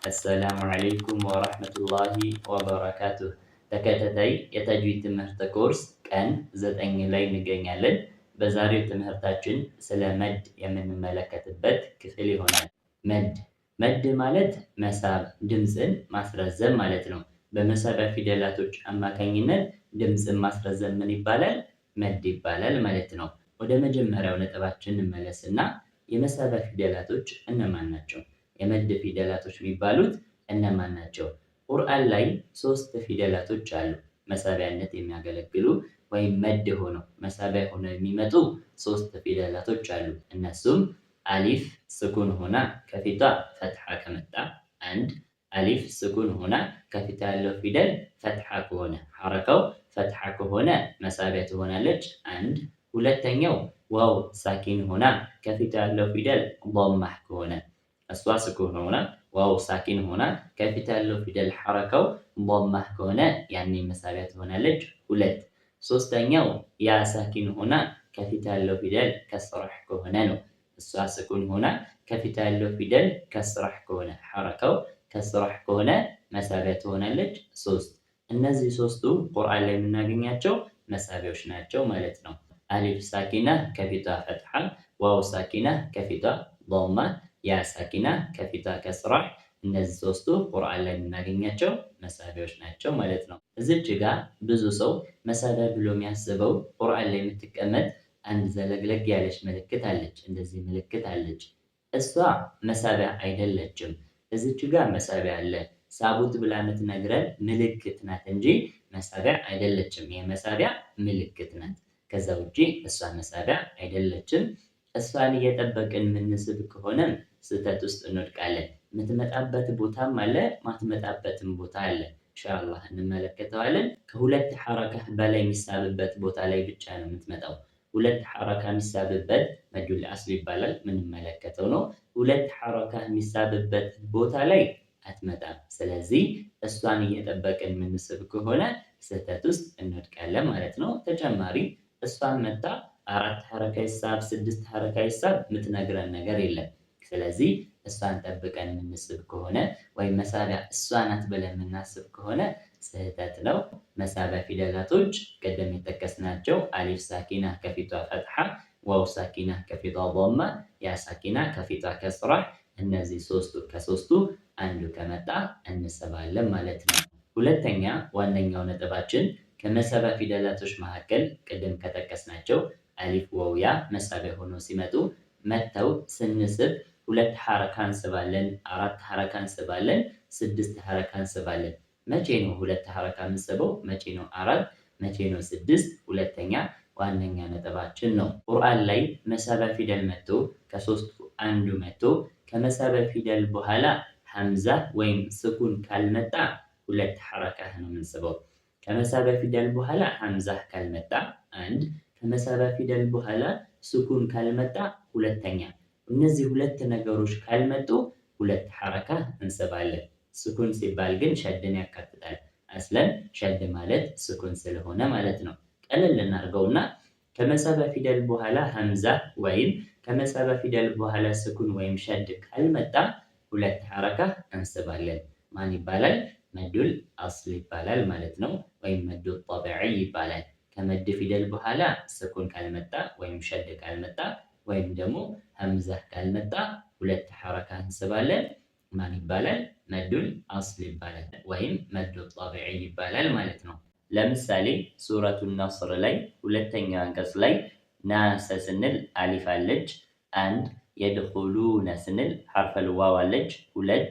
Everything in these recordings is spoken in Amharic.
አሰላሙ አለይኩም ወራህመቱላሂ ወበረካቱህ። ተከታታይ የተጅዊድ ትምህርት ኮርስ ቀን 9 ላይ እንገኛለን። በዛሬው ትምህርታችን ስለ መድ የምንመለከትበት ክፍል ይሆናል። መድ ማለት መሳብ፣ ድምፅን ማስረዘም ማለት ነው። በመሳቢያ ፊደላቶች አማካኝነት ድምፅን ማስረዘም ምን ይባላል? መድ ይባላል ማለት ነው። ወደ መጀመሪያው ነጥባችን እንመለስና የመሳቢያ ፊደላቶች እነማን ናቸው? የመድ ፊደላቶች የሚባሉት እነማን ናቸው? ቁርአን ላይ 3 ፊደላቶች አሉ መሳቢያነት የሚያገለግሉ ወይም መድ ሆነው መሳቢያ ሆነው የሚመጡ 3 ፊደላቶች አሉ። እነሱም አሊፍ ስኩን ሆና ከፊቷ ፈትሐ ከመጣ አንድ፣ አሊፍ ስኩን ሆና ከፊቷ ያለው ፊደል ፈትሐ ከሆነ ሐረካው ፈትሐ ከሆነ መሳቢያ ትሆናለች አንድ። ሁለተኛው ዋው ሳኪን ሆና ከፊቷ ያለው ፊደል ዶማህ ከሆነ እሷ ስኩን ሆና ዋው ሳኪን ሆና ከፊት ያለው ፊደል ሐረካው ዶማህ ከሆነ ያኔ መሳቢያ ትሆናለች ሁለት። ሶስተኛው ያ ሳኪን ሆና ከፊት ያለው ፊደል ከስራህ ከሆነ ነው። እሷ ስኩን ሆና ከፊት ያለው ፊደል ከስራህ ከሆነ ሐረካው ከስራህ ከሆነ መሳቢያ ትሆናለች ሶስት። እነዚህ ሶስቱ ቁርአን ላይ የምናገኛቸው መሳቢያዎች ናቸው ማለት ነው። አሊፍ ሳኪና ከፊቷ ፈትሐ፣ ዋው ሳኪና ከፊቷ ዶማ፣ ያ ሳኪና ከፊቷ ከስራ። እነዚህ ሶስቱ ቁርአን ላይ የምናገኛቸው መሳቢያዎች ናቸው ማለት ነው። እዚች ጋር ብዙ ሰው መሳቢያ ብሎ የሚያስበው ቁርአን ላይ የምትቀመጥ አንድ ዘለግለግ ያለች ምልክት አለች። እንደዚህ ምልክት አለች። እሷ መሳቢያ አይደለችም። እዚች ጋር መሳቢያ አለ ሳቡት ብላ የምትነግረን ምልክት ናት እንጂ መሳቢያ አይደለችም። የመሳቢያ ምልክት ናት። ከዛ ውጪ እሷ መሳቢያ አይደለችም። እሷን እየጠበቅን የምንስብ ከሆነም ስህተት ውስጥ እንወድቃለን። የምትመጣበት ቦታም አለ፣ ማትመጣበትም ቦታ አለ። ኢንሻአላህ እንመለከተዋለን። ከሁለት ሐረካ በላይ የሚሳብበት ቦታ ላይ ብቻ ነው የምትመጣው። ሁለት ሐረካ የሚሳብበት መዱል አስል ይባላል። የምንመለከተው ነው። ሁለት ሐረካ የሚሳብበት ቦታ ላይ አትመጣም። ስለዚህ እሷን እየጠበቅን የምንስብ ከሆነ ስህተት ውስጥ እንወድቃለን ማለት ነው። ተጨማሪ እሷን መጣ 4 ሐረካ ይሳብ 6 ሐረካ ይሳብ የምትነግረን ነገር የለም። ስለዚህ እሷን ጠብቀን የምንስብ ከሆነ ወይም መሳቢያ እሷ ናት ብለን የምናስብ ከሆነ ስህተት ነው። መሳቢያ ፊደላቶች ቀደም የጠቀስናቸው አሊፍ ሳኪና ከፊቷ ፈትሐ፣ ዋው ሳኪና ከፊቷ ዶማ፣ ያ ሳኪና ከፊቷ ከስራ። እነዚህ ከሶስቱ አንዱ ከመጣ እንስባለን ማለት ነው። ሁለተኛ ዋነኛው ነጥባችን ከመሳቢያ ፊደላቶች መካከል ቅድም ከጠቀስናቸው አሊፍ ዋው ያ መሳቢያ ሆኖ ሲመጡ መተው ስንስብ 2 ሐረካ እንስባለን፣ 4 ሐረካ እንስባለን፣ 6 ሐረካ እንስባለን። መቼ ነው 2 ሐረካ የምንስበው? መቼ ነው 4? መቼ ነው 6? ሁለተኛ ዋነኛ ነጥባችን ነው። ቁርአን ላይ መሳቢያ ፊደል መጥቶ ከሶስቱ አንዱ መጥቶ ከመሳቢያ ፊደል በኋላ ሐምዛ ወይም ስኩን ካልመጣ 2 ሐረካ ነው የምንስበው። ከመሳቢያ ፊደል በኋላ ሐምዛ ካልመጣ አንድ፣ ከመሳቢያ ፊደል በኋላ ስኩን ካልመጣ ሁለተኛ። እነዚህ ሁለት ነገሮች ካልመጡ 2 ሐረካ እንስባለን። ስኩን ሲባል ግን ሸድን ያካትታል። አስለን ሸድ ማለት ስኩን ስለሆነ ማለት ነው። ቀለል እናድርገውና ከመሳቢያ ፊደል በኋላ ሐምዛ ወይም ከመሳቢያ ፊደል በኋላ ስኩን ወይም ሸድ ካልመጣ 2 ሐረካ እንስባለን። ማን ይባላል? መዱል አስል ይባላል ማለት ነው። ወይም መዱል ጠቢዒ ይባላል። ከመድ ፊደል በኋላ ስኩን ካልመጣ ወይም ሸድ ካልመጣ ወይም ደግሞ ሐምዛ ካልመጣ 2 ሐረካ እንስባለን። ማን ይባላል? መዱል አስል ይባላል ወይም መዱል ጠቢዒ ይባላል ማለት ነው። ለምሳሌ ሱረቱ ነስር ላይ ሁለተኛው አንቀጽ ላይ ናሰ ስንል አሊፍ አለች አንድ፣ የድኹሉነ ስንል ሐርፈል ዋው አለች ሁለት፣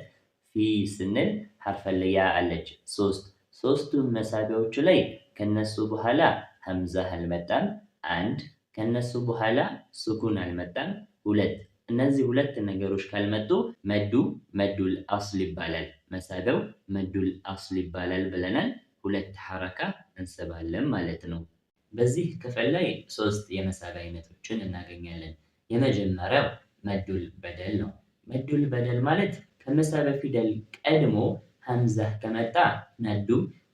ፊ ስንል ሐርፈል ያ አለች ሶስት። ሶስቱም መሳቢያዎቹ ላይ ከነሱ በኋላ ሐምዛ አልመጣም አንድ፣ ከነሱ በኋላ ስኩን አልመጣም ሁለት። እነዚህ ሁለት ነገሮች ካልመጡ መዱል አስል ይባላል። መሳቢያው መዱል አስል ይባላል ብለናል። 2 ሐረካ እንስባለን ማለት ነው። በዚህ ክፍል ላይ 3 የመሳቢያ አይነቶችን እናገኛለን። የመጀመሪያው መዱል በደል ነው። መዱል በደል ማለት ከመሳቢያ ፊደል ቀድሞ ሐምዛ ከመጣ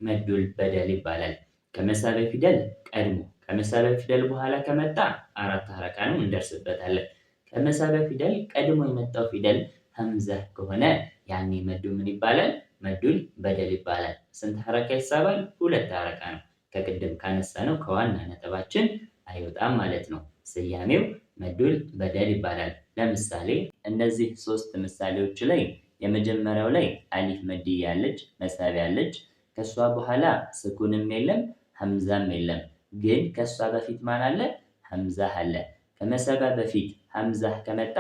መዱል በደል ይባላል። ከመሳቢያ ፊደል ቀድሞ ከመሳቢያ ፊደል በኋላ ከመጣ 4 ሐረካ ነው እንደርስበታለን። ከመሳቢያ ፊደል ቀድሞ የመጣው ፊደል ሐምዛ ከሆነ ያኔ መዱ ምን ይባላል? መዱል በደል ይባላል። ስንት ሐረካ ይሳባል? 2 ሐረካ ነው። ከቅድም ካነሳነው ከዋና ነጥባችን አይወጣም ማለት ነው። ስያሜው መዱል በደል ይባላል። ለምሳሌ እነዚህ 3 ምሳሌዎች ላይ የመጀመሪያው ላይ አሊፍ መድያ ያለች መሳቢያ ያለች፣ ከሷ በኋላ ስኩንም የለም ሐምዛም የለም። ግን ከሷ በፊት ማን አለ? ሐምዛ አለ። ከመሳቢያ በፊት ሐምዛ ከመጣ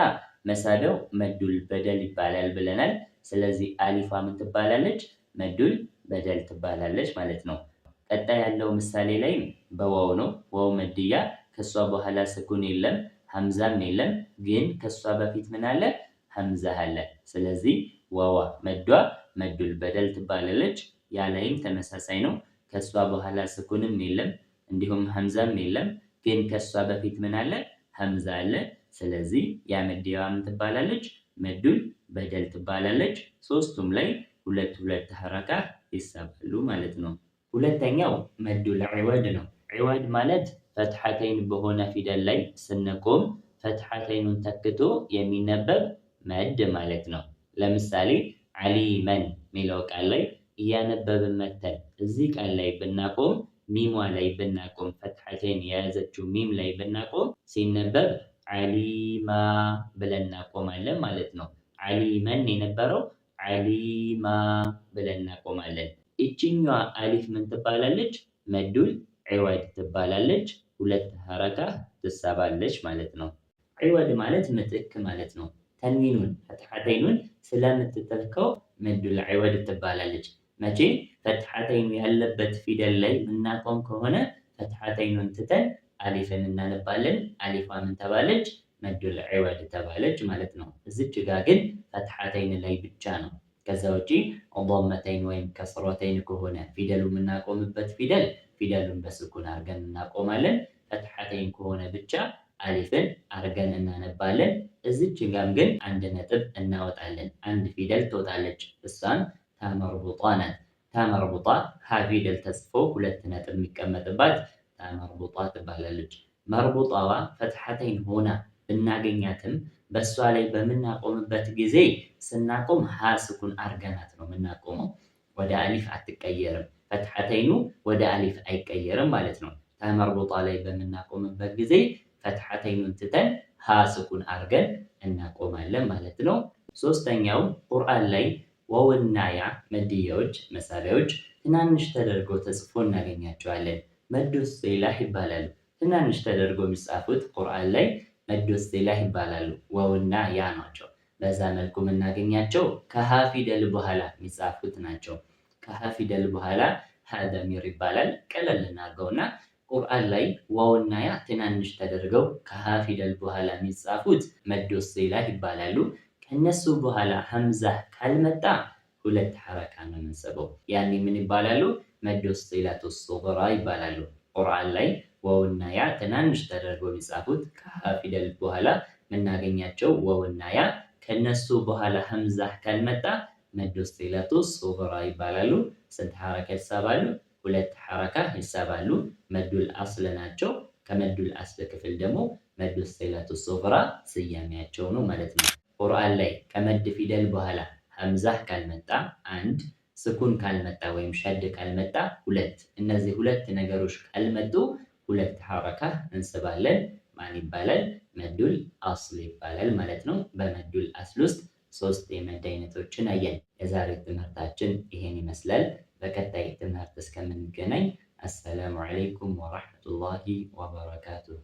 መሳቢያው መዱል በደል ይባላል ብለናል። ስለዚህ አሊፏ ምን ትባላለች? መዱል በደል ትባላለች ማለት ነው። ቀጣይ ያለው ምሳሌ ላይ በዋው ነው። ዋው መድያ ከሷ በኋላ ስኩን የለም ሐምዛም የለም። ግን ከሷ በፊት ምን አለ? ሐምዛ አለ። ስለዚህ ዋዋ መዷ መዱል በደል ትባላለች። ያ ላይም ተመሳሳይ ነው። ከሷ በኋላ ስኩንም የለም እንዲሁም ሐምዛም የለም። ግን ከሷ በፊት ምን አለ? ሐምዛ አለ። ስለዚህ ያ መድያዋ ምን ትባላለች? መዱል በደል ትባላለች። ሶስቱም ላይ 2 ሐረካ ይሳባሉ ማለት ነው። ሁለተኛው መዱል ዒወድ ነው። ዒወድ ማለት ፈትሐተይን በሆነ ፊደል ላይ ስንቆም ፈትሐተይኑን ተክቶ የሚነበብ መድ ማለት ነው። ለምሳሌ ዓሊመን የሚለው ቃል ላይ እያነበብን መተን እዚህ ቃል ላይ ብናቆም ሚሟ ላይ ብናቆም ፈትሐተይን የያዘችው ሚም ላይ ብናቆም ሲነበብ ዓሊማ ብለን እናቆማለን ማለት ነው። ዓሊመን የነበረው ዓሊማ ብለን እናቆማለን። ይችኛዋ አሊፍ ምን ትባላለች? መዱል ዒወድ ትባላለች። 2 ሐረካ ትሳባለች ማለት ነው። ዒወድ ማለት ምትክ ማለት ነው። ተንዊኑን ፈትሐተይኑን ስለምትተካው መዱል ዒወድ ትባላለች። መቼ? ፈትሐተይኑ ያለበት ፊደል ላይ ምናቆም ከሆነ ፈትሐተይኑን ትተን አሊፍን እናነባለን። አሊፏ ምን ተባለች? መዱል ዒወድ ተባለች ማለት ነው። እዚች ጋ ግን ፈትሐተይን ላይ ብቻ ነው። ከዛ ውጪ ዶመተይን ወይም ከስረተይን ከሆነ ፊደሉ የምናቆምበት ፊደሉን በስኩን አርገን እናቆማለን። ፈትሐተይን ከሆነ ብቻ አሊፍን አርገን እናነባለን። እዚች ጋም ግን 1 ነጥብ እናወጣለን። 1 ፊደል ትወጣለች። እሷም ታመርቡጣ ናት። ታመርቡጣ ሀ ፊደል ተጽፎ 2 ነጥብ የሚቀመጥባት ታመርቡጣ ትባላለች። መርቡጣዋ ፈትሐተይን ሆና ብናገኛትም በእሷ ላይ በምናቆምበት ጊዜ ስናቆም ሀ ስኩን አርገናት ነው የምናቆመው። ወደ አሊፍ አትቀየርም። ፈትሐተይኑ ወደ አሊፍ አይቀየርም ማለት ነው። ተመርቡጣ ላይ በምናቆምበት ጊዜ ፈትሐተይኑን ትተን ሀ ስኩን አርገን እናቆማለን ማለት ነው። ሶስተኛው ቁርአን ላይ ዋውና ያ መድያዎች መሳቢያዎች ትናንሽ ተደርጎ ተጽፎ እናገኛቸዋለን። መዱ ኢስጢላህ ይባላሉ። ትናንሽ ተደርጎ የሚጻፉት ቁርአን ላይ መዱ ኢስጢላህ ይባላሉ። ዋውና ያ ናቸው። በዛ መልኩ የምናገኛቸው ከሀ ፊደል በኋላ የሚጻፉት ናቸው። ከሀ ፊደል በኋላ ሀ ደሚር ይባላል። ቀለል እናድርገውና ቁርአን ላይ ዋውና ያ ትናንሽ ተደርገው ከሀ ፊደል በኋላ የሚጻፉት መዱ ኢስጢላህ ይባላሉ። ከነሱ በኋላ ሐምዛ ካልመጣ 2 ሐረካ ነው የምንስበው። ያኔ ምን ይባላሉ? መዱ ኢስጢላቱ ሱግራ ይባላሉ። ቁርአን ላይ ዋውና ያ ትናንሽ ተደርገው የሚጻፉት ከሀ ፊደል በኋላ የምናገኛቸው ዋውና ያ ከነሱ በኋላ ሐምዛ ካልመጣ መዱ ኢስጢላቱ ሱግራ ይባላሉ። ስንት ሐረካ ይሳባሉ? 2 ሐረካ ይሳባሉ። መዱል አስል ናቸው። ከመዱል አስል ክፍል ደግሞ መዱ ኢስጢላቱ ሱግራ ስያሜያቸው ነው ማለት ነው። ቁርአን ላይ ከመድ ፊደል በኋላ ሐምዛ ካልመጣ 1፣ ስኩን ካልመጣ ወይም ሸድ ካልመጣ 2። እነዚህ 2 ነገሮች ካልመጡ 2 ሐረካ እንስባለን። ማን ይባላል? መዱል አስል ይባላል ማለት ነው። በመዱል አስል ውስጥ 3 የመድ አይነቶችን አየን። የዛሬው ትምህርታችን ይሄን ይመስላል። በቀጣይ ትምህርት እስከምንገናኝ አሰላሙ አለይኩም ወራህመቱላሂ ወበረካቱሁ።